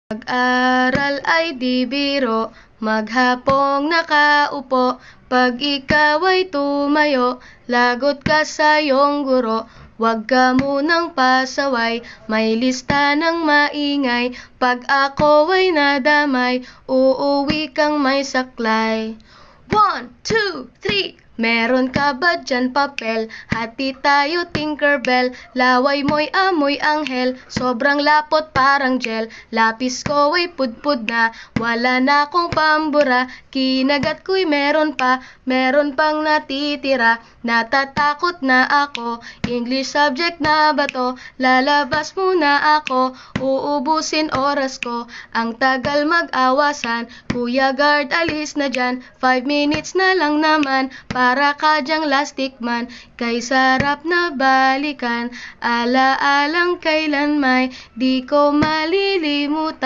Mag-aral ay di biro, maghapong nakaupo. Pag ikaw ay tumayo, lagot ka sa iyong guro. Huwag ka munang pasaway, may lista ng maingay. Pag ako ay nadamay, uuwi kang may saklay. 1, 2, 3. Meron ka ba dyan papel? Hati tayo Tinkerbell. Laway mo'y amoy anghel, sobrang lapot parang gel. Lapis ko ay pudpud na, wala na akong pambura. Kinagat ko'y meron pang natitira. Natatakot na ako, English subject na ba to? Lalabas muna ako, uubusin oras ko. Ang tagal mag-awasan, Kuya Guard alis na dyan. 5 minutes na lang naman, para ka dyang lastic man. Kay sarap na balikan, ala-alang kailan may di ko malilimutan.